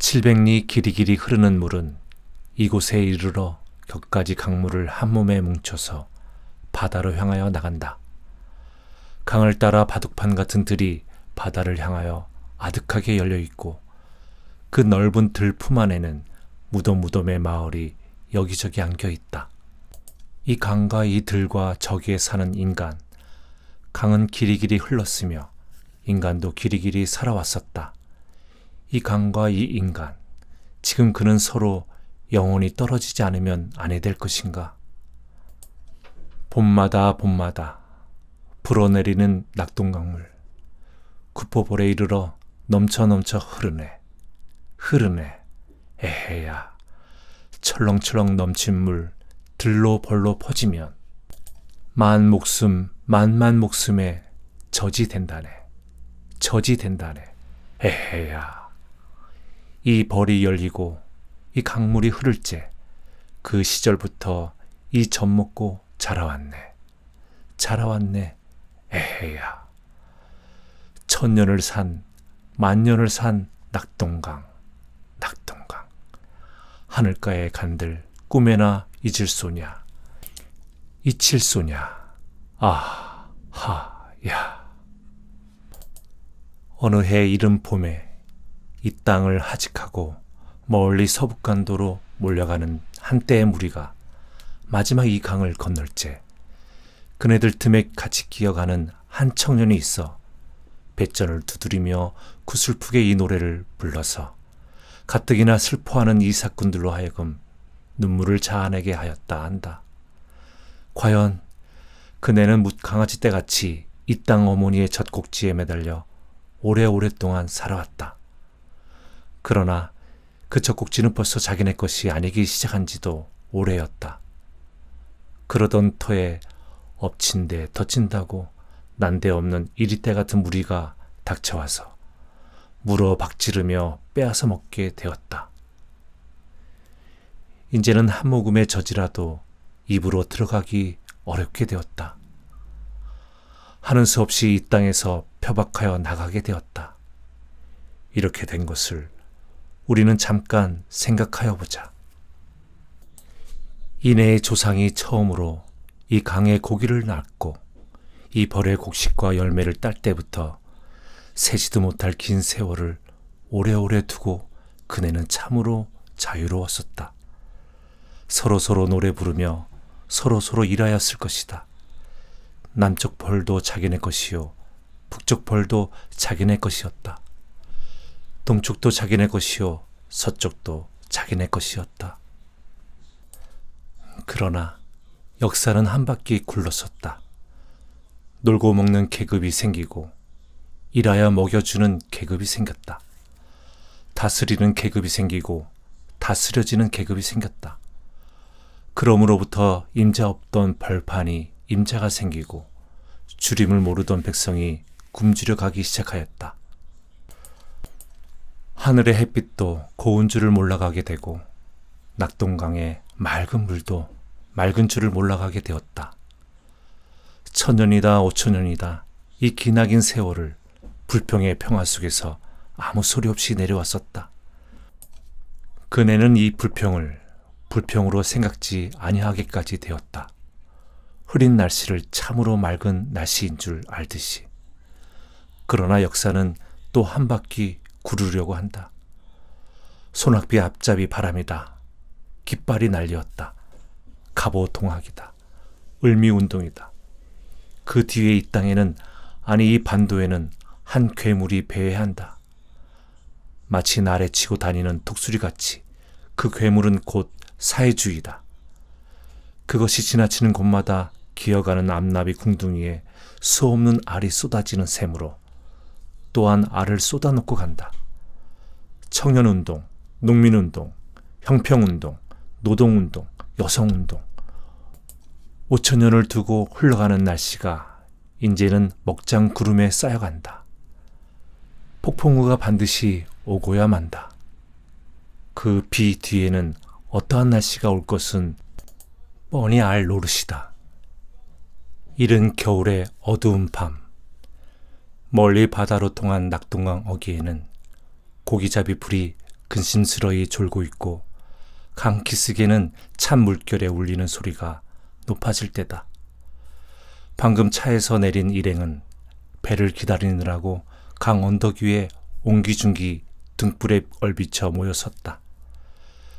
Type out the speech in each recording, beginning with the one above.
700리 길이길이 흐르는 물은 이곳에 이르러 격가지 강물을 한 몸에 뭉쳐서 바다로 향하여 나간다. 강을 따라 바둑판 같은 들이 바다를 향하여 아득하게 열려있고 그 넓은 들 품 안에는 무덤무덤의 마을이 여기저기 안겨있다. 이 강과 이 들과 저기에 사는 인간, 강은 길이길이 흘렀으며 인간도 길이길이 살아왔었다. 이 강과 이 인간, 지금 그는 서로 영원히 떨어지지 않으면 아니 될 것인가? 봄마다 불어내리는 낙동강물, 구포볼에 이르러 넘쳐 흐르네. 에헤야, 철렁철렁 넘친 물 들로 벌로 퍼지면 만만 목숨에 저지 된다네. 에헤야, 이 벌이 열리고 이 강물이 흐를째 그 시절부터 이 젖 먹고 자라왔네. 에헤야, 천년을 산 만년을 산 낙동강. 하늘가의 간들 꿈에나 잊을 소냐, 잊힐 소냐. 야. 어느 해 이른 봄에 이 땅을 하직하고 멀리 서북간도로 몰려가는 한때의 무리가 마지막 이 강을 건널째 그네들 틈에 같이 기어가는 한 청년이 있어 뱃전을 두드리며 구슬프게 이 노래를 불러서 가뜩이나 슬퍼하는 이 사꾼들로 하여금 눈물을 자아내게 하였다 한다. 과연 그네는 뭇강아지 떼같이 이 땅 어머니의 젖꼭지에 매달려 오랫동안 살아왔다. 그러나 그 젖꼭지는 벌써 자기네 것이 아니기 시작한 지도 오래였다. 그러던 터에 엎친 데 덧친다고 난데없는 이리때 같은 무리가 닥쳐와서 물어 박지르며 빼앗아 먹게 되었다. 이제는 한 모금의 젖이라도 입으로 들어가기 어렵게 되었다. 하는 수 없이 이 땅에서 표박하여 나가게 되었다. 이렇게 된 것을 우리는 잠깐 생각하여 보자. 이내의 조상이 처음으로 이 강에 고기를 낳고 이 벌의 곡식과 열매를 딸 때부터 세지도 못할 긴 세월을 오래오래 두고 그네는 참으로 자유로웠었다. 서로 노래 부르며 서로 일하였을 것이다. 남쪽 벌도 자기네 것이요 북쪽 벌도 자기네 것이었다. 동쪽도 자기네 것이요 서쪽도 자기네 것이었다. 그러나 역사는 한 바퀴 굴렀었다. 놀고 먹는 계급이 생기고 일하여 먹여주는 계급이 생겼다. 다스리는 계급이 생기고 다스려지는 계급이 생겼다. 그러므로부터 임자 없던 벌판이 임자가 생기고 주림을 모르던 백성이 굶주려 가기 시작하였다. 하늘의 햇빛도 고운 줄을 몰라가게 되고 낙동강의 맑은 물도 맑은 줄을 몰라가게 되었다. 1000년이다 5000년이다 이 기나긴 세월을 불평의 평화 속에서 아무 소리 없이 내려왔었다. 그네는 이 불평을 불평으로 생각지 아니하게까지 되었다. 흐린 날씨를 참으로 맑은 날씨인 줄 알듯이. 그러나 역사는 또 한 바퀴 구르려고 한다. 소낙비 앞잡이 바람이다. 깃발이 날리었다. 갑오 동학이다. 을미운동이다. 그 뒤에 이 땅에는, 아니 이 반도에는 한 괴물이 배회한다. 마치 날에 치고 다니는 독수리같이 그 괴물은 곧 사회주의다. 그것이 지나치는 곳마다 기어가는 암나비 궁둥이에 수없는 알이 쏟아지는 셈으로 또한 알을 쏟아놓고 간다. 청년운동, 농민운동, 형평운동, 노동운동, 여성운동. 5000년을 두고 흘러가는 날씨가 이제는 먹장 구름에 쌓여간다. 폭풍우가 반드시 오고야 만다. 그 비 뒤에는 어떠한 날씨가 올 것은 뻔히 알 노릇이다. 이른 겨울의 어두운 밤, 멀리 바다로 통한 낙동강 어귀에는 고기잡이 불이 근심스러이 졸고 있고 강 기슭에는 찬 물결에 울리는 소리가 높아질 때다. 방금 차에서 내린 일행은 배를 기다리느라고 강 언덕 위에 옹기종기 등불에 얼비쳐 모여 섰다.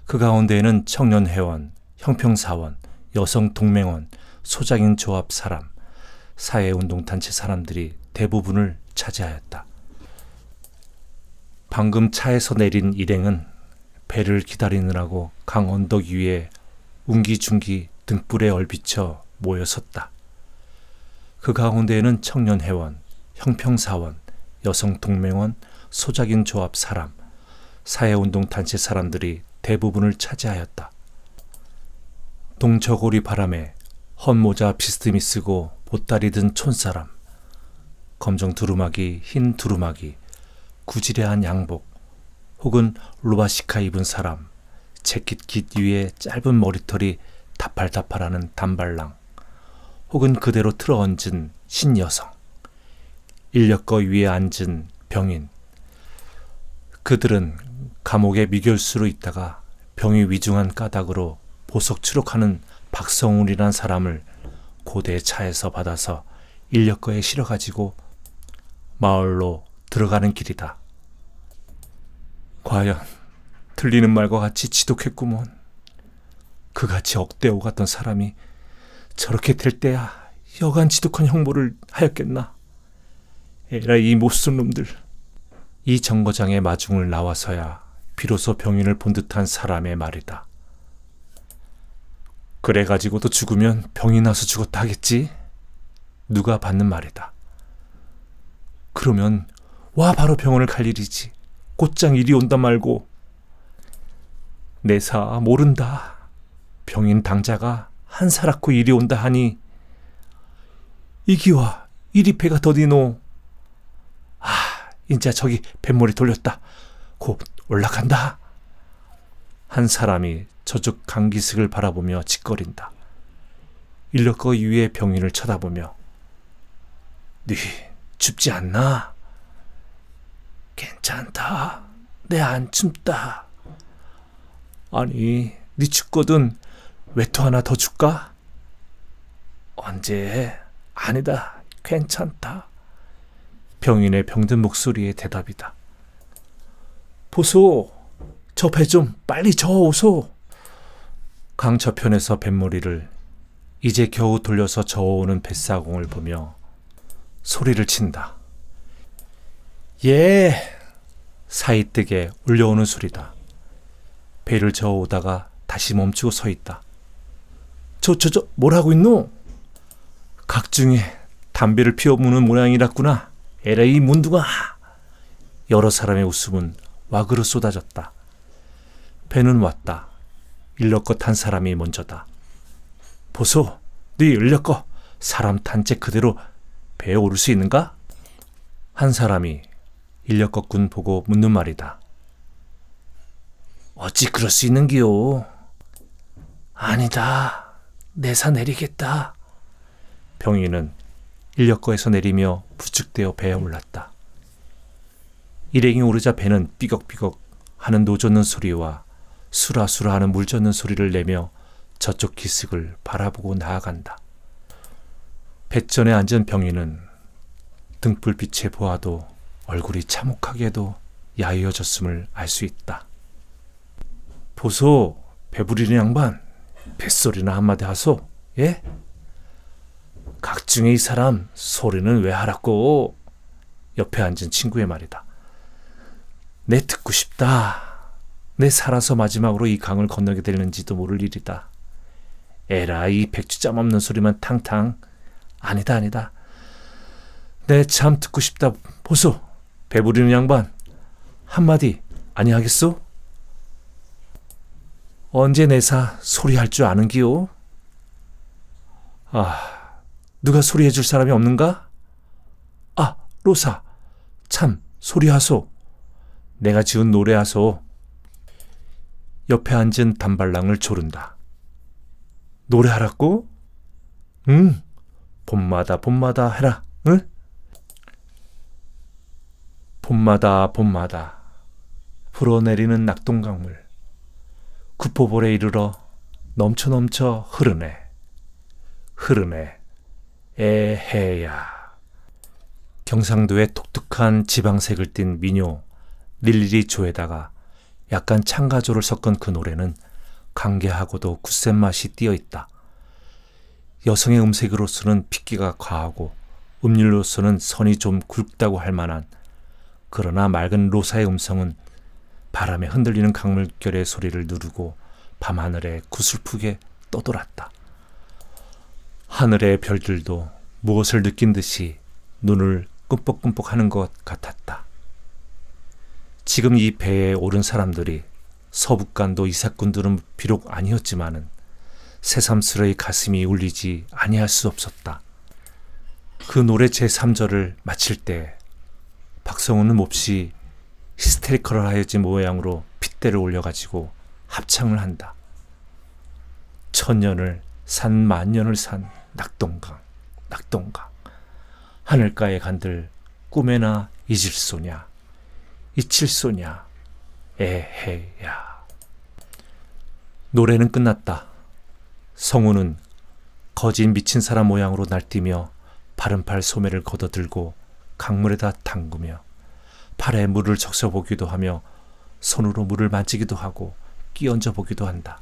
그 가운데에는 청년회원, 형평사원, 여성동맹원, 소장인 조합 사람, 사회운동단체 사람들이 대부분을 차지하였다. 방금 차에서 내린 일행은 배를 기다리느라고 강 언덕 위에 웅기중기 등불에 얼비쳐 모여 섰다. 그 가운데에는 청년회원, 형평사원, 여성동맹원, 소작인 조합 사람, 사회운동단체 사람들이 대부분을 차지하였다. 동저고리 바람에 헌모자 비스듬히 쓰고 보따리 든 촌사람, 검정 두루마기, 흰 두루마기, 구지레한 양복, 혹은 로바시카 입은 사람, 재킷 깃 위에 짧은 머리털이 다팔다팔하는 단발랑, 혹은 그대로 틀어얹은 신여성, 인력거 위에 앉은 병인. 그들은 감옥의 미결수로 있다가 병이 위중한 까닭으로 보석 추록하는 박성울이란 사람을 고대 차에서 받아서 인력거에 실어가지고 마을로 들어가는 길이다. 과연 들리는 말과 같이 지독했구먼. 그같이 억대오 같던 사람이 저렇게 될 때야 여간 지독한 형벌을 하였겠나. 에라 이 못쓸 놈들. 이 정거장의 마중을 나와서야 비로소 병인을 본 듯한 사람의 말이다. 그래가지고도 죽으면 병이 나서 죽었다 하겠지? 누가 받는 말이다. 그러면 와 바로 병원을 갈 일이지. 곧장 이리 온다 말고. 내사 모른다. 병인 당자가 한사랗고 이리 온다 하니 이기와 이리 배가 더디노. 인자 저기 뱃머리 돌렸다. 곧 올라간다. 한 사람이 저쪽 강기슭을 바라보며 짓거린다. 인력거 위에 병인을 쳐다보며 네 춥지 않나? 괜찮다. 내 안 춥다. 아니 네 춥거든 외투 하나 더 줄까? 언제? 아니다. 괜찮다. 병인의 병든 목소리의 대답이다. 보소. 저 배 좀 빨리 저어오소. 강 저편에서 뱃머리를 이제 겨우 돌려서 저어오는 뱃사공을 보며 소리를 친다. 예. 사이뜨게 울려오는 소리다. 배를 저어오다가 다시 멈추고 서 있다. 저 뭐라고 있노? 각중에 담배를 피워무는 모양이랐구나. 에라이 문둥아. 여러 사람의 웃음은 와그로 쏟아졌다. 배는 왔다. 인력거 탄 사람이 먼저다. 보소, 네 인력거 사람 탄 채 그대로 배에 오를 수 있는가? 한 사람이 인력거꾼 보고 묻는 말이다. 어찌 그럴 수 있는기요? 아니다. 내사 내리겠다. 병인은 인력거에서 내리며 부축되어 배에 올랐다. 일행이 오르자 배는 삐걱삐걱 하는 노 젓는 소리와 수라수라 하는 물 젓는 소리를 내며 저쪽 기슭을 바라보고 나아간다. 뱃전에 앉은 병인은 등불빛에 보아도 얼굴이 참혹하게도 야위어졌음을 알 수 있다. 보소, 배부리는 양반, 뱃소리나 한마디 하소. 예? 각중에 이 사람 소리는 왜 하라고? 옆에 앉은 친구의 말이다. 내 듣고 싶다. 내 살아서 마지막으로 이 강을 건너게 될는지도 모를 일이다. 에라 이 백주짬 없는 소리만 탕탕. 아니다. 내 참 듣고 싶다. 보소, 배부리는 양반, 한마디 아니하겠소? 언제 내사 소리할 줄 아는기요? 누가 소리해 줄 사람이 없는가? 로사, 참 소리하소. 내가 지은 노래하소. 옆에 앉은 단발랑을 조른다. 노래하라고? 응, 봄마다 해라. 응? 봄마다 불어내리는 낙동강물. 구포볼에 이르러 넘쳐 흐르네. 흐르네. 에헤야. 경상도의 독특한 지방색을 띤 민요 릴리 조에다가 약간 창가조를 섞은 그 노래는 강게하고도 굳센 맛이 띄어있다. 여성의 음색으로서는 핏기가 과하고 음률로서는 선이 좀 굵다고 할 만한, 그러나 맑은 로사의 음성은 바람에 흔들리는 강물결의 소리를 누르고 밤하늘에 구슬프게 떠돌았다. 하늘의 별들도 무엇을 느낀 듯이 눈을 끔뻑끔뻑하는 것 같았다. 지금 이 배에 오른 사람들이 서북간도 이삭군들은 비록 아니었지만은 새삼스레 가슴이 울리지 아니할 수 없었다. 그 노래 제3절을 마칠 때 박성훈은 몹시 히스테리컬을 하여진 모양으로 핏대를 올려가지고 합창을 한다. 천년을 산 만년을 산 낙동강, 낙동강. 하늘가에 간들 꿈에나 잊을소냐, 잊힐소냐, 에헤야. 노래는 끝났다. 성우는 거진 미친 사람 모양으로 날뛰며 바른팔 소매를 걷어들고 강물에다 담그며 팔에 물을 적셔보기도 하며 손으로 물을 만지기도 하고 끼얹어 보기도 한다.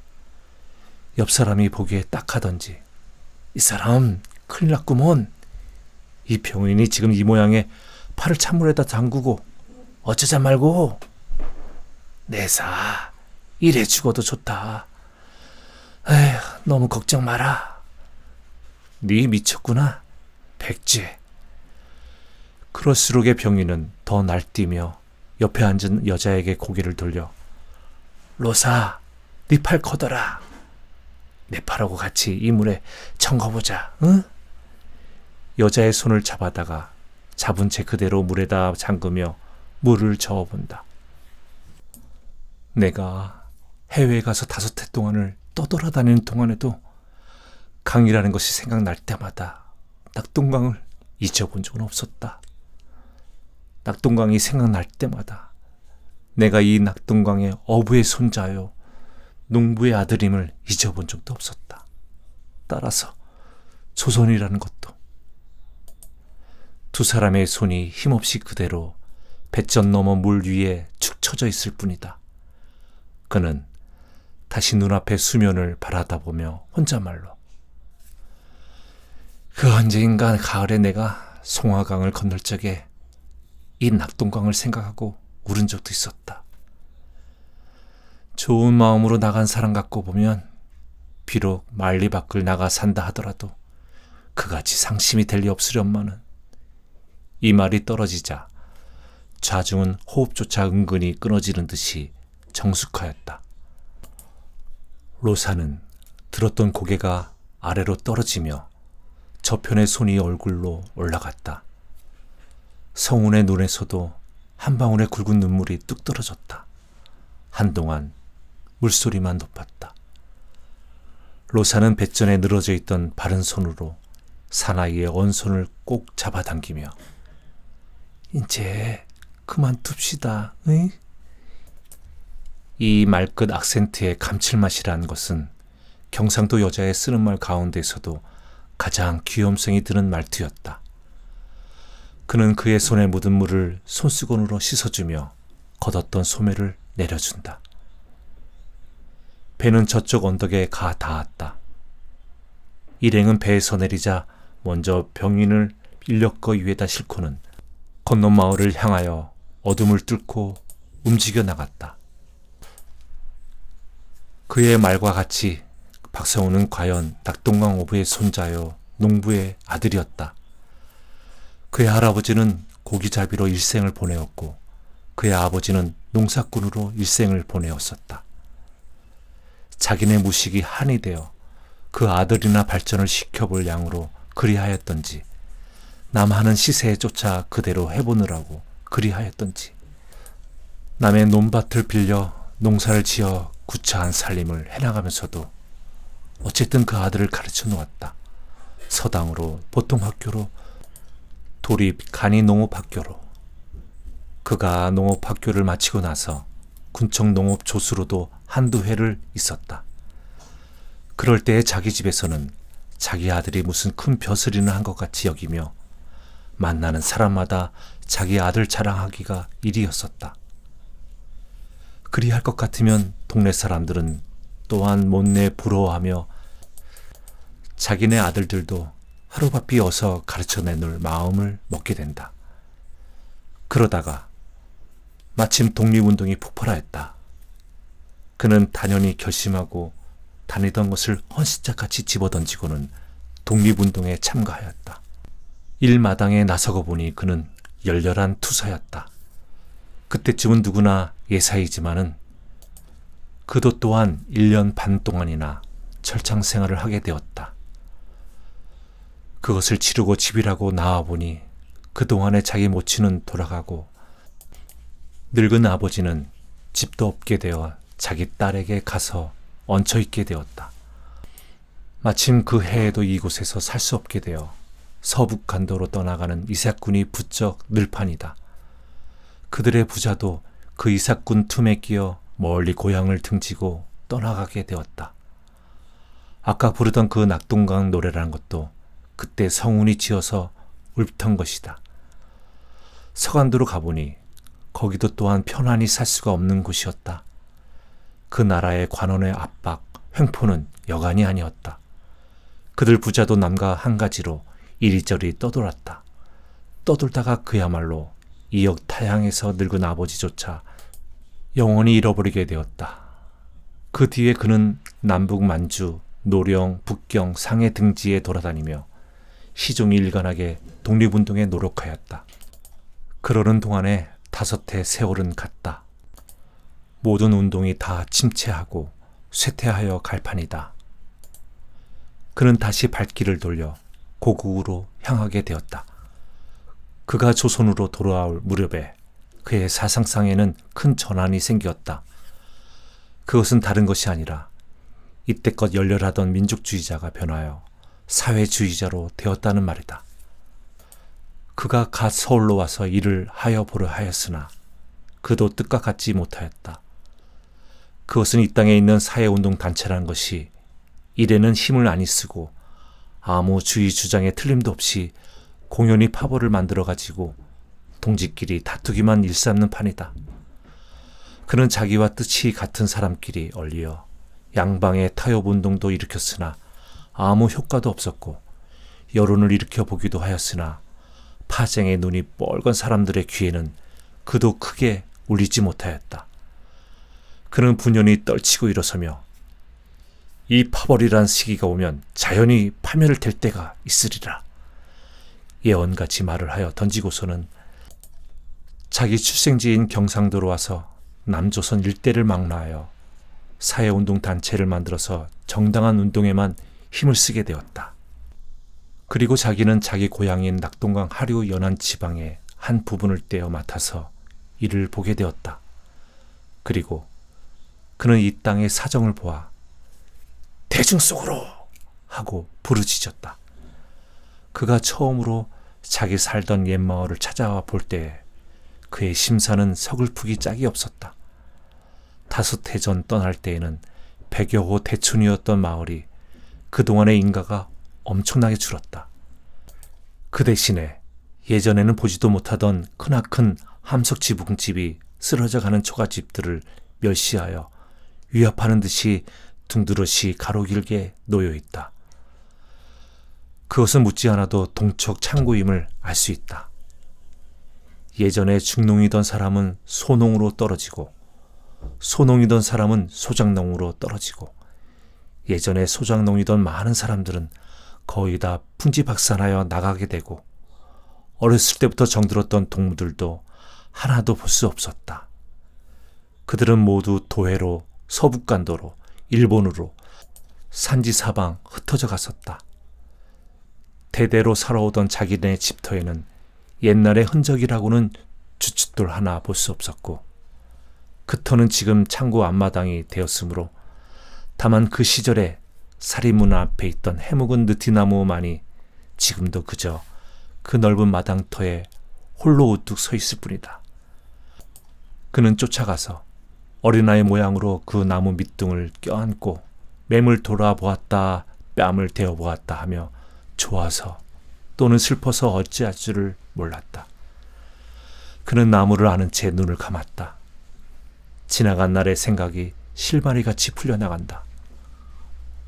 옆 사람이 보기에 딱하던지 이 사람 큰일 났구먼. 이 병인이 지금 이 모양에 팔을 찬물에다 담그고 어쩌자 말고. 내사 이래 죽어도 좋다. 에휴, 너무 걱정 마라. 네 미쳤구나. 백제. 그럴수록의 병인은 더 날뛰며 옆에 앉은 여자에게 고개를 돌려 로사, 네 팔 커더라. 내 팔하고 같이 이 물에 첨가보자, 응? 여자의 손을 잡아다가 잡은 채 그대로 물에다 잠그며 물을 저어본다. 내가 해외에 가서 5해 동안을 떠돌아다니는 동안에도 강이라는 것이 생각날 때마다 낙동강을 잊어본 적은 없었다. 낙동강이 생각날 때마다 내가 이 낙동강의 어부의 손자요 농부의 아들임을 잊어본 적도 없었다. 따라서 조선이라는 것도. 두 사람의 손이 힘없이 그대로 뱃전 넘어 물 위에 축 처져 있을 뿐이다. 그는 다시 눈앞의 수면을 바라다보며 혼자말로 그 언제인가 가을에 내가 송화강을 건널 적에 이 낙동강을 생각하고 울은 적도 있었다. 좋은 마음으로 나간 사람 갖고 보면 비록 만리 밖을 나가 산다 하더라도 그같이 상심이 될 리 없으련마는. 이 말이 떨어지자 좌중은 호흡조차 은근히 끊어지는 듯이 정숙하였다. 로사는 들었던 고개가 아래로 떨어지며 저편의 손이 얼굴로 올라갔다. 성운의 눈에서도 한 방울의 굵은 눈물이 뚝 떨어졌다. 한동안 물소리만 높았다. 로사는 뱃전에 늘어져 있던 바른 손으로 사나이의 언손을 꼭 잡아당기며 이제 그만둡시다. 응? 이 말끝 악센트의 감칠맛이라는 것은 경상도 여자의 쓰는 말 가운데서도 가장 귀염성이 드는 말투였다. 그는 그의 손에 묻은 물을 손수건으로 씻어주며 걷었던 소매를 내려준다. 배는 저쪽 언덕에 가 닿았다. 일행은 배에서 내리자 먼저 병인을 인력거 위에다 싣고는 건넌 마을을 향하여 어둠을 뚫고 움직여 나갔다. 그의 말과 같이 박성우는 과연 낙동강 어부의 손자요 농부의 아들이었다. 그의 할아버지는 고기잡이로 일생을 보내었고 그의 아버지는 농사꾼으로 일생을 보내었었다. 자기네 무식이 한이 되어 그 아들이나 발전을 시켜볼 양으로 그리하였던지 남하는 시세에 쫓아 그대로 해보느라고 그리하였던지 남의 논밭을 빌려 농사를 지어 구차한 살림을 해나가면서도 어쨌든 그 아들을 가르쳐 놓았다. 서당으로, 보통학교로, 도립 간이 농업학교로. 그가 농업학교를 마치고 나서 군청 농업 조수로도 한두 회를 있었다. 그럴 때에 자기 집에서는 자기 아들이 무슨 큰 벼슬이나 한 것 같이 여기며 만나는 사람마다 자기 아들 자랑하기가 일이었었다. 그리할 것 같으면 동네 사람들은 또한 못내 부러워하며 자기네 아들들도 하루바삐 어서 가르쳐 내놓을 마음을 먹게 된다. 그러다가 마침 독립운동이 폭발하였다. 그는 단연히 결심하고 다니던 것을 헌신짝같이 집어던지고는 독립운동에 참가하였다. 일마당에 나서고 보니 그는 열렬한 투사였다. 그때쯤은 누구나 예사이지만은 그도 또한 1년 반 동안이나 철창 생활을 하게 되었다. 그것을 치르고 집이라고 나와보니 그동안에 자기 모친은 돌아가고 늙은 아버지는 집도 없게 되어 자기 딸에게 가서 얹혀있게 되었다. 마침 그 해에도 이곳에서 살 수 없게 되어 서북간도로 떠나가는 이삭군이 부쩍 늘판이다. 그들의 부자도 그 이삭군 틈에 끼어 멀리 고향을 등지고 떠나가게 되었다. 아까 부르던 그 낙동강 노래라는 것도 그때 성운이 지어서 읊던 것이다. 서간도로 가보니 거기도 또한 편안히 살 수가 없는 곳이었다. 그 나라의 관원의 압박, 횡포는 여간이 아니었다. 그들 부자도 남과 한 가지로 이리저리 떠돌았다. 떠돌다가 그야말로 이역타향에서 늙은 아버지조차 영원히 잃어버리게 되었다. 그 뒤에 그는 남북 만주, 노령, 북경, 상해 등지에 돌아다니며 시종이 일관하게 독립운동에 노력하였다. 그러는 동안에 5해 세월은 갔다. 모든 운동이 다 침체하고 쇠퇴하여 갈 판이다. 그는 다시 발길을 돌려 고국으로 향하게 되었다. 그가 조선으로 돌아올 무렵에 그의 사상상에는 큰 전환이 생겼다. 그것은 다른 것이 아니라 이때껏 열렬하던 민족주의자가 변하여 사회주의자로 되었다는 말이다. 그가 갓 서울로 와서 일을 하여 보려 하였으나 그도 뜻과 같지 못하였다. 그것은 이 땅에 있는 사회운동 단체라는 것이 일에는 힘을 많이 쓰고 아무 주의 주장에 틀림도 없이 공연히 파벌을 만들어가지고 동지끼리 다투기만 일삼는 판이다. 그는 자기와 뜻이 같은 사람끼리 얼리어 양방의 타협운동도 일으켰으나 아무 효과도 없었고 여론을 일으켜 보기도 하였으나 파쟁의 눈이 뻘건 사람들의 귀에는 그도 크게 울리지 못하였다. 그는 분연히 떨치고 일어서며 이 파벌이란 시기가 오면 자연히 파멸을 댈 때가 있으리라. 예언같이 말을 하여 던지고서는 자기 출생지인 경상도로 와서 남조선 일대를 망라하여 사회운동 단체를 만들어서 정당한 운동에만 힘을 쓰게 되었다. 그리고 자기는 자기 고향인 낙동강 하류 연안 지방의 한 부분을 떼어 맡아서 이를 보게 되었다. 그리고 그는 이 땅의 사정을 보아 대중 속으로 하고 부르짖었다. 그가 처음으로 자기 살던 옛 마을을 찾아와 볼 때에 그의 심사는 서글프기 짝이 없었다. 5해 전 떠날 때에는 100여 호 대촌이었던 마을이 그동안의 인가가 엄청나게 줄었다. 그 대신에 예전에는 보지도 못하던 크나큰 함석지붕집이 쓰러져가는 초가집들을 멸시하여 위협하는 듯이 둥그렇이 가로길게 놓여있다. 그것은 묻지 않아도 동척 창고임을 알 수 있다. 예전에 중농이던 사람은 소농으로 떨어지고 소농이던 사람은 소장농으로 떨어지고 예전에 소장농이던 많은 사람들은 거의 다 풍지박산하여 나가게 되고 어렸을 때부터 정들었던 동무들도 하나도 볼 수 없었다. 그들은 모두 도해로 서북간도로 일본으로 산지사방 흩어져 갔었다. 대대로 살아오던 자기네 집터에는 옛날의 흔적이라고는 주춧돌 하나 볼 수 없었고 그 터는 지금 창고 앞마당이 되었으므로 다만 그 시절에 사리문 앞에 있던 해묵은 느티나무만이 지금도 그저 그 넓은 마당터에 홀로 우뚝 서 있을 뿐이다. 그는 쫓아가서 어린아이 모양으로 그 나무 밑둥을 껴안고 맴을 돌아보았다 뺨을 대어보았다 하며 좋아서 또는 슬퍼서 어찌할 줄을 몰랐다. 그는 나무를 아는 채 눈을 감았다. 지나간 날의 생각이 실마리같이 풀려나간다.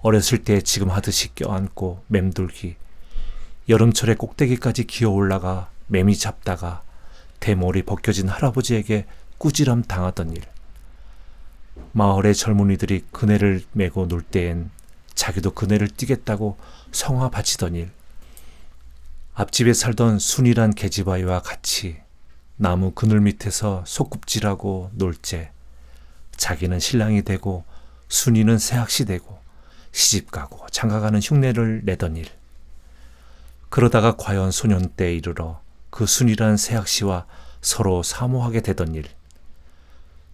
어렸을 때 지금 하듯이 껴안고 맴돌기, 여름철에 꼭대기까지 기어 올라가 매미 잡다가 대머리 벗겨진 할아버지에게 꾸지람 당하던 일, 마을의 젊은이들이 그네를 메고 놀 때엔 자기도 그네를 뛰겠다고 성화 바치던 일, 앞집에 살던 순이란 계집아이와 같이 나무 그늘 밑에서 소꿉질하고 놀재 자기는 신랑이 되고 순이는 새학시 되고 시집가고 장가가는 흉내를 내던 일, 그러다가 과연 소년 때에 이르러 그 순이란 새학시와 서로 사모하게 되던 일,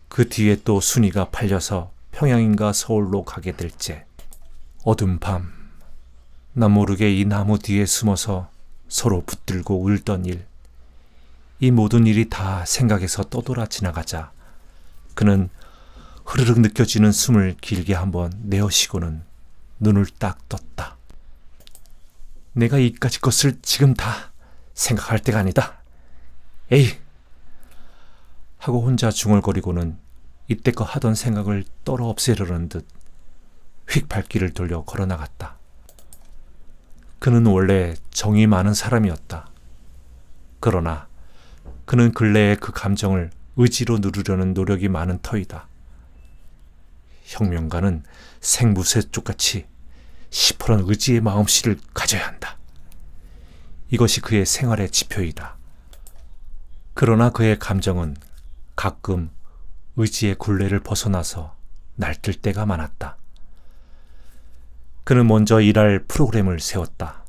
그 뒤에 또 순이가 팔려서 평양인가 서울로 가게 될째 어둠 밤 남 모르게 이 나무 뒤에 숨어서 서로 붙들고 울던 일, 이 모든 일이 다 생각에서 떠돌아 지나가자 그는 흐르륵 느껴지는 숨을 길게 한번 내어쉬고는 눈을 딱 떴다. 내가 이까짓 것을 지금 다 생각할 때가 아니다. 에이! 하고 혼자 중얼거리고는 이때껏 하던 생각을 떨어 없애려는 듯 휙 발길을 돌려 걸어나갔다. 그는 원래 정이 많은 사람이었다. 그러나 그는 근래에 그 감정을 의지로 누르려는 노력이 많은 터이다. 혁명가는 생무새쪽같이 시퍼런 의지의 마음씨를 가져야 한다. 이것이 그의 생활의 지표이다. 그러나 그의 감정은 가끔 의지의 굴레를 벗어나서 날뛸 때가 많았다. 그는 먼저 일할 프로그램을 세웠다.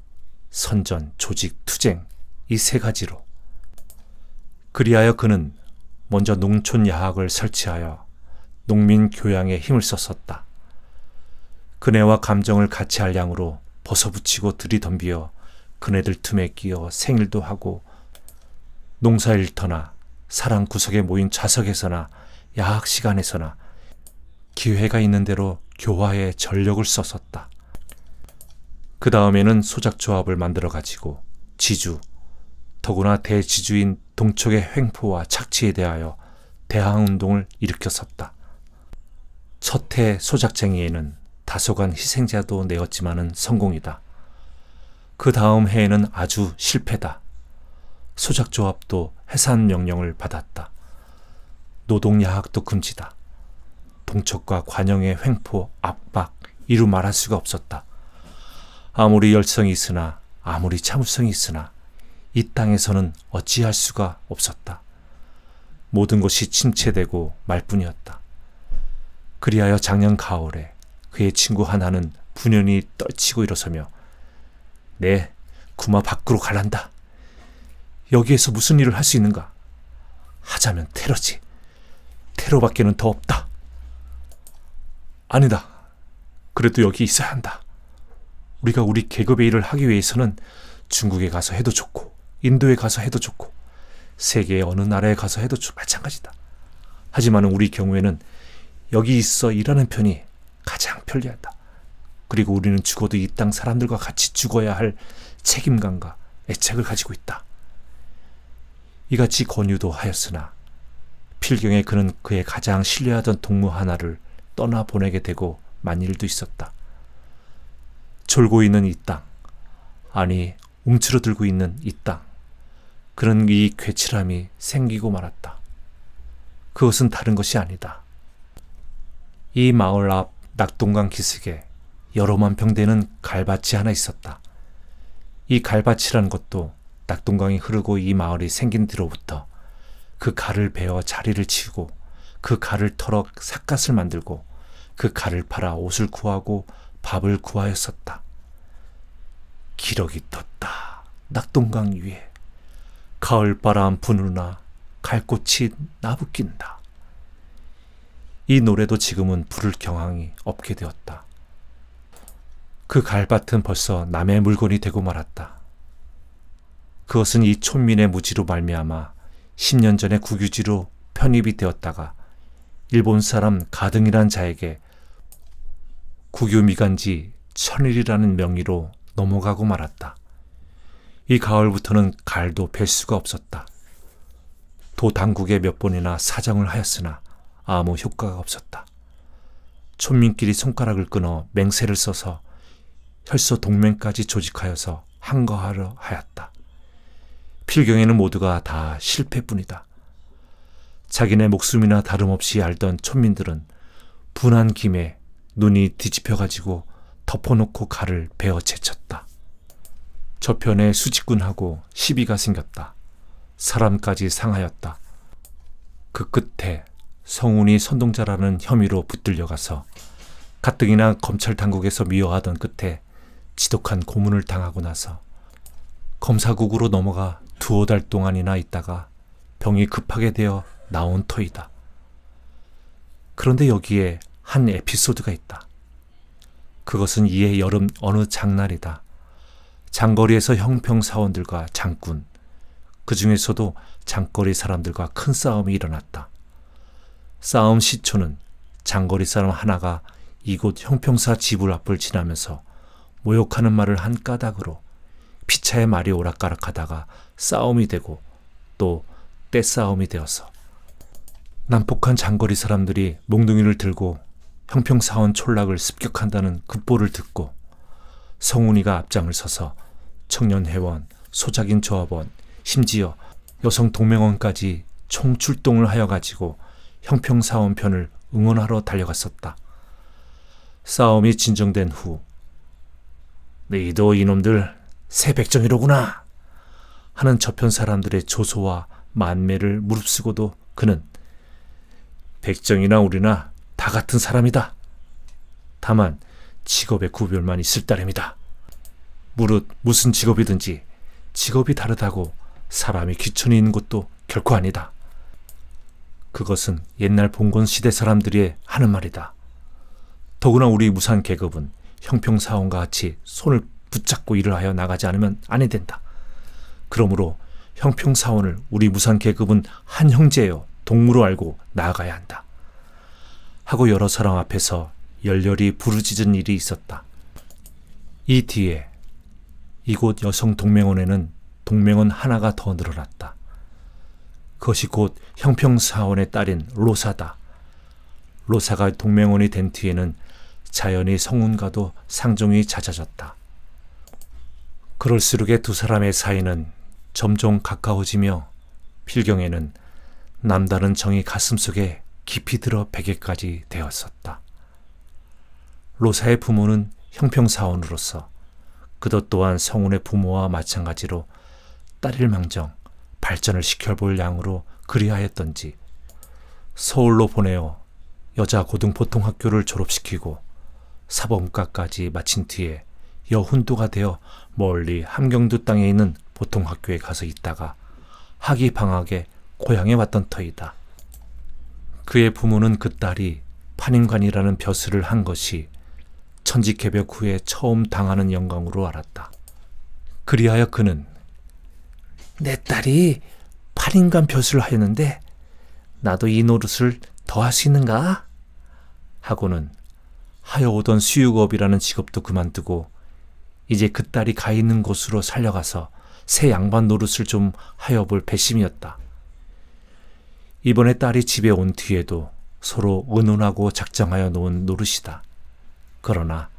선전, 조직, 투쟁, 이 세 가지로. 그리하여 그는 먼저 농촌 야학을 설치하여 농민 교양에 힘을 썼었다. 그네와 감정을 같이 할 양으로 벗어붙이고 들이덤비어 그네들 틈에 끼어 생일도 하고 농사일터나 사랑 구석에 모인 좌석에서나 야학 시간에서나 기회가 있는 대로 교화에 전력을 썼었다. 그 다음에는 소작조합을 만들어가지고 지주, 더구나 대지주인 동척의 횡포와 착취에 대하여 대항운동을 일으켰었다. 첫 해 소작쟁이에는 다소간 희생자도 내었지만은 성공이다. 그 다음 해에는 아주 실패다. 소작조합도 해산 명령을 받았다. 노동야학도 금지다. 동척과 관영의 횡포, 압박, 이루 말할 수가 없었다. 아무리 열성이 있으나 아무리 참을성이 있으나 이 땅에서는 어찌할 수가 없었다. 모든 것이 침체되고 말뿐이었다. 그리하여 작년 가을에 그의 친구 하나는 분연히 떨치고 일어서며 네, 구마 밖으로 갈란다. 여기에서 무슨 일을 할 수 있는가? 하자면 테러지. 테러밖에는 더 없다. 아니다. 그래도 여기 있어야 한다. 우리가 우리 계급의 일을 하기 위해서는 중국에 가서 해도 좋고 인도에 가서 해도 좋고 세계의 어느 나라에 가서 해도 마찬가지다. 하지만 우리 경우에는 여기 있어 일하는 편이 가장 편리하다. 그리고 우리는 죽어도 이 땅 사람들과 같이 죽어야 할 책임감과 애착을 가지고 있다. 이같이 권유도 하였으나 필경에 그는 그의 가장 신뢰하던 동무 하나를 떠나보내게 되고 만 일도 있었다. 졸고 있는 이 땅, 아니 움츠러들고 있는 이 땅, 그런 이 괴칠함이 생기고 말았다. 그것은 다른 것이 아니다. 이 마을 앞 낙동강 기슭에 여러만 평 되는 갈밭이 하나 있었다. 이 갈밭이라는 것도 낙동강이 흐르고 이 마을이 생긴 뒤로부터 그 갈을 베어 자리를 치우고 그 갈을 털어 삿갓을 만들고 그 갈을 팔아 옷을 구하고 밥을 구하였었다. 기러기 떴다. 낙동강 위에 가을바람 부누나 갈꽃이 나부낀다. 이 노래도 지금은 부를 경황이 없게 되었다. 그 갈밭은 벌써 남의 물건이 되고 말았다. 그것은 이 촌민의 무지로 말미암아 10년 전에 국유지로 편입이 되었다가 일본 사람 가등이란 자에게 국유미간지 천일이라는 명의로 넘어가고 말았다. 이 가을부터는 갈도 뵐 수가 없었다. 도 당국에 몇 번이나 사정을 하였으나 아무 효과가 없었다. 촌민끼리 손가락을 끊어 맹세를 써서 혈서 동맹까지 조직하여서 항거하려 하였다. 필경에는 모두가 다 실패뿐이다. 자기네 목숨이나 다름없이 알던 촌민들은 분한 김에 눈이 뒤집혀가지고 덮어놓고 칼을 베어 채쳤다. 저편에 수직군하고 시비가 생겼다. 사람까지 상하였다. 그 끝에 성운이 선동자라는 혐의로 붙들려가서 가뜩이나 검찰 당국에서 미워하던 끝에 지독한 고문을 당하고 나서 검사국으로 넘어가 두어 달 동안이나 있다가 병이 급하게 되어 나온 터이다. 그런데 여기에 한 에피소드가 있다. 그것은 이해 여름 어느 장날이다. 장거리에서 형평사원들과 장군, 그 중에서도 장거리 사람들과 큰 싸움이 일어났다. 싸움 시초는 장거리 사람 하나가 이곳 형평사 지불 앞을 지나면서 모욕하는 말을 한 까닭으로 피차에 말이 오락가락하다가 싸움이 되고 또 떼싸움이 되어서 난폭한 장거리 사람들이 몽둥이를 들고 형평사원 촌락을 습격한다는 급보를 듣고 성운이가 앞장을 서서 청년회원, 소작인 조합원, 심지어 여성동맹원까지 총출동을 하여가지고 형평사원 편을 응원하러 달려갔었다. 싸움이 진정된 후 너희도 이놈들 새 백정이로구나 하는 저편 사람들의 조소와 만매를 무릅쓰고도 그는 백정이나 우리나 다 같은 사람이다. 다만 직업의 구별만 있을 따름이다. 무릇 무슨 직업이든지 직업이 다르다고 사람이 귀천이 있는 것도 결코 아니다. 그것은 옛날 봉건 시대 사람들이 하는 말이다. 더구나 우리 무산 계급은 형평사원과 같이 손을 붙잡고 일을 하여 나가지 않으면 아니 된다. 그러므로 형평사원을 우리 무산 계급은 한 형제여 동무로 알고 나아가야 한다. 하고 여러 사람 앞에서 열렬히 부르짖은 일이 있었다. 이 뒤에 이곳 여성동맹원에는 동맹원 하나가 더 늘어났다. 그것이 곧 형평사원의 딸인 로사다. 로사가 동맹원이 된 뒤에는 자연히 성운과도 상종이 잦아졌다. 그럴수록에 두 사람의 사이는 점점 가까워지며 필경에는 남다른 정이 가슴속에 깊이 들어 베게까지 되었었다. 로사의 부모는 형평사원으로서 그것 또한 성운의 부모와 마찬가지로 딸을 망정 발전을 시켜볼 양으로 그리하였던지 서울로 보내어 여자 고등보통학교를 졸업시키고 사범과까지 마친 뒤에 여훈도가 되어 멀리 함경도 땅에 있는 보통학교에 가서 있다가 학위 방학에 고향에 왔던 터이다. 그의 부모는 그 딸이 판인관이라는 벼슬을 한 것이 천지개벽 후에 처음 당하는 영광으로 알았다. 그리하여 그는 내 딸이 판인관 벼슬을 하였는데 나도 이 노릇을 더 할 수 있는가? 하고는 하여오던 수육업이라는 직업도 그만두고 이제 그 딸이 가 있는 곳으로 살려가서 새 양반 노릇을 좀 하여볼 배심이었다. 이번에 딸이 집에 온 뒤에도 서로 의논하고 작정하여 놓은 노릇이다. 그러나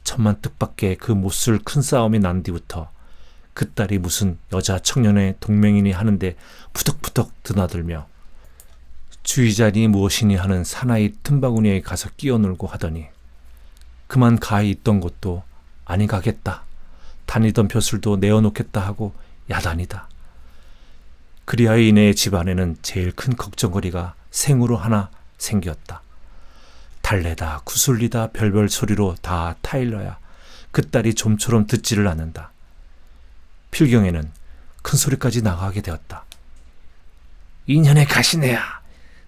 천만 뜻밖의 그 못쓸 큰 싸움이 난 뒤부터 그 딸이 무슨 여자 청년의 동맹이니 하는데 푸덕푸덕 드나들며 주의자니 무엇이니 하는 사나이 틈바구니에 가서 끼어놀고 하더니 그만 가히 있던 곳도 아니 가겠다. 다니던 벼슬도 내어놓겠다 하고 야단이다. 그리하여 이내의 집안에는 제일 큰 걱정거리가 생으로 하나 생겼다. 달래다 구슬리다 별별 소리로 다 타일러야 그 딸이 좀처럼 듣지를 않는다. 필경에는 큰 소리까지 나가게 되었다. 인연의 가시네야.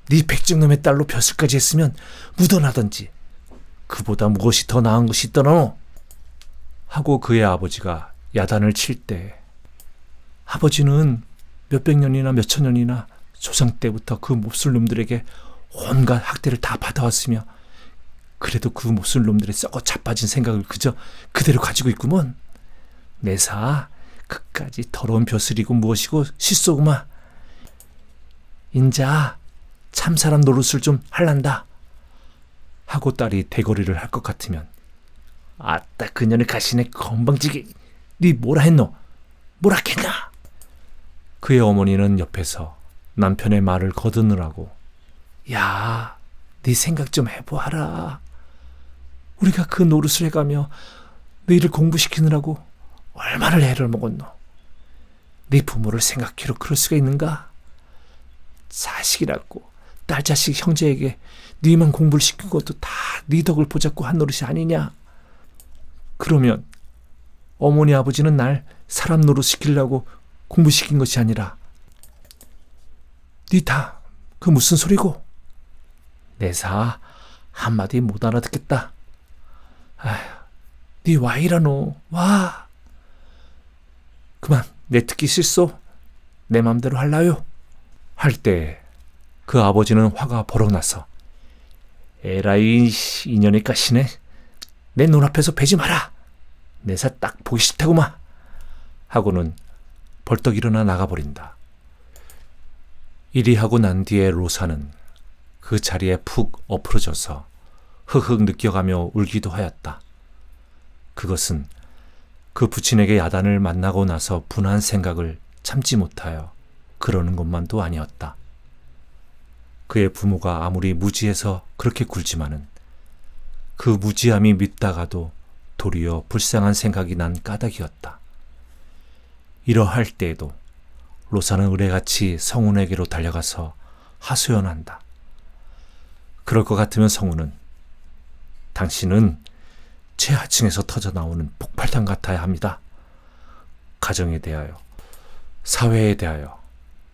네 백정놈의 딸로 벼슬까지 했으면 묻어나던지 그보다 무엇이 더 나은 것이 있더노? 하고 그의 아버지가 야단을 칠 때 아버지는 몇백 년이나 몇천 년이나 조상 때부터 그 몹쓸 놈들에게 온갖 학대를 다 받아왔으며 그래도 그 못쓸 놈들의 썩어 자빠진 생각을 그저 그대로 가지고 있구먼. 내사 그까지 더러운 벼슬이고 무엇이고 실소구마. 인자 참사람 노릇을 좀 할란다 하고 딸이 대거리를 할 것 같으면 아따 그년의 가시네 건방지게 네 뭐라 했노? 뭐라 했나? 그의 어머니는 옆에서 남편의 말을 거두느라고 야, 네 생각 좀 해보아라. 우리가 그 노릇을 해가며 너희를 공부시키느라고 얼마나 애를 먹었노. 네 부모를 생각해로 그럴 수가 있는가? 자식이라고 딸 자식 형제에게 네만 공부를 시킨 것도 다 네 덕을 보자고 한 노릇이 아니냐? 그러면 어머니 아버지는 날 사람 노릇 시키려고 공부시킨 것이 아니라 네 다 그 무슨 소리고? 내사 한마디 못 알아듣겠다. 아휴, 네 와 이라노 와. 그만 내 듣기 싫소. 내 맘대로 할라요. 할 때 그 아버지는 화가 버럭 나서 에라이 이년의 가시네. 내 눈앞에서 베지 마라. 내사 딱 보기 싫다구마 하고는 벌떡 일어나 나가버린다. 이리 하고 난 뒤에 로사는 그 자리에 푹 엎으러져서 흐흐 느껴가며 울기도 하였다. 그것은 그 부친에게 야단을 만나고 나서 분한 생각을 참지 못하여 그러는 것만도 아니었다. 그의 부모가 아무리 무지해서 그렇게 굴지만은 그 무지함이 믿다가도 도리어 불쌍한 생각이 난 까닭이었다. 이러할 때에도 로사는 의뢰같이 성운에게로 달려가서 하소연한다. 그럴 것 같으면 성운은 당신은 최하층에서 터져나오는 폭발탄 같아야 합니다. 가정에 대하여, 사회에 대하여,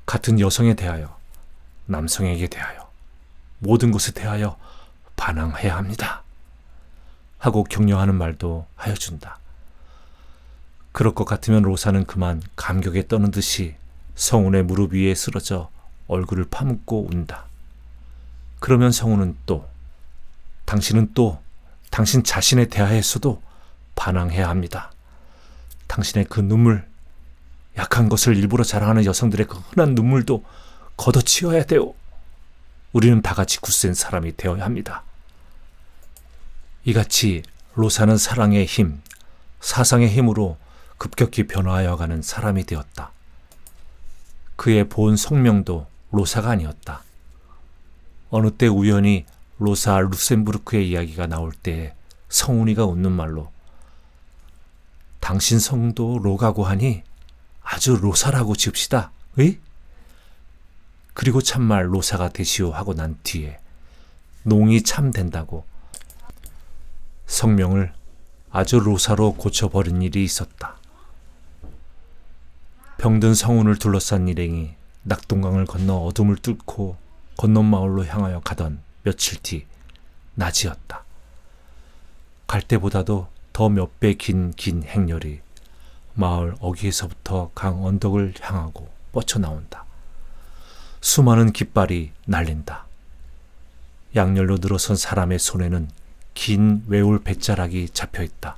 같은 여성에 대하여, 남성에게 대하여, 모든 것에 대하여 반항해야 합니다. 하고 격려하는 말도 하여준다. 그럴 것 같으면 로사는 그만 감격에 떠는 듯이 성운의 무릎 위에 쓰러져 얼굴을 파묻고 운다. 그러면 성운은 당신은 또 당신 자신에 대하여서도 반항해야 합니다. 당신의 그 눈물, 약한 것을 일부러 자랑하는 여성들의 그 흔한 눈물도 걷어치워야 돼요. 우리는 다 같이 굳센 사람이 되어야 합니다. 이같이 로사는 사랑의 힘, 사상의 힘으로 급격히 변화하여가는 사람이 되었다. 그의 본 성명도 로사가 아니었다. 어느 때 우연히 로사 루셈부르크의 이야기가 나올 때 성운이가 웃는 말로 당신 성도 로가고 하니 아주 로사라고 지읍시다. 의? 그리고 참말 로사가 되시오 하고 난 뒤에 농이 참 된다고 성명을 아주 로사로 고쳐버린 일이 있었다. 병든 성운을 둘러싼 일행이 낙동강을 건너 어둠을 뚫고 건넌마을로 향하여 가던 며칠 뒤 낮이었다. 갈 때보다도 더 몇 배 긴 행렬이 마을 어귀에서부터 강 언덕을 향하고 뻗쳐나온다. 수많은 깃발이 날린다. 양렬로 늘어선 사람의 손에는 긴 외울 뱃자락이 잡혀있다.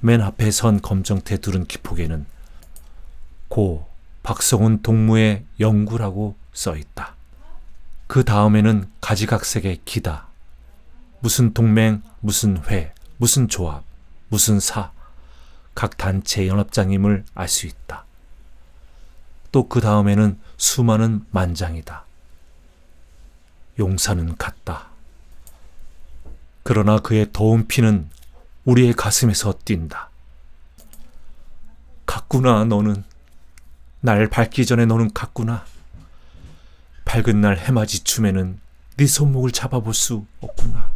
맨 앞에 선 검정태 두른 기폭에는 고 박성훈 동무의 영구라고 써있다. 그 다음에는 가지각색의 기다. 무슨 동맹, 무슨 회, 무슨 조합, 무슨 사, 각 단체 연합장임을 알 수 있다. 또 그 다음에는 수많은 만장이다. 용사는 같다. 그러나 그의 더운 피는 우리의 가슴에서 뛴다. 갔구나 너는. 날 밝기 전에 너는 갔구나. 밝은 날 해맞이 춤에는 네 손목을 잡아볼 수 없구나.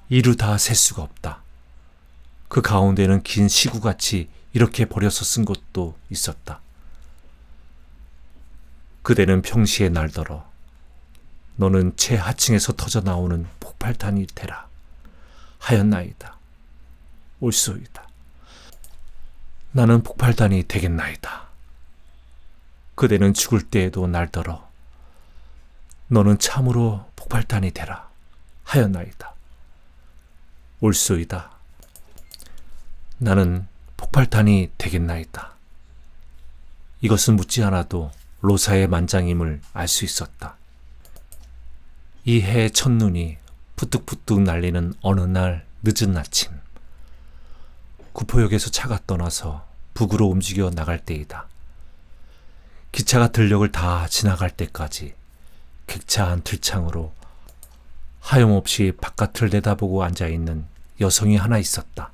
이루 다 셀 수가 없다. 그 가운데는 긴 시구같이 이렇게 버려서 쓴 것도 있었다. 그대는 평시에 날더러 너는 최하층에서 터져나오는 폭발탄이 되라 하였나이다. 옳소이다. 나는 폭발탄이 되겠나이다. 그대는 죽을 때에도 날더러 너는 참으로 폭발탄이 되라 하였나이다. 옳소이다. 나는 폭발탄이 되겠나이다. 이것은 묻지 않아도 로사의 만장임을 알 수 있었다. 이 해의 첫눈이 푸뚝푸뚝 날리는 어느 날 늦은 아침, 구포역에서 차가 떠나서 북으로 움직여 나갈 때이다. 기차가 들녘을 다 지나갈 때까지 객차한 들창으로 하염없이 바깥을 내다보고 앉아있는 여성이 하나 있었다.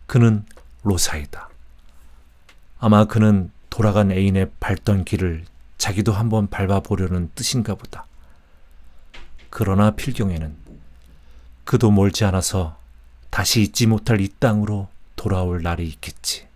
그는 로사이다. 아마 그는 돌아간 애인의 밟던 길을 자기도 한번 밟아보려는 뜻인가 보다. 그러나 필경에는 그도 멀지 않아서 다시 잊지 못할 이 땅으로 돌아올 날이 있겠지.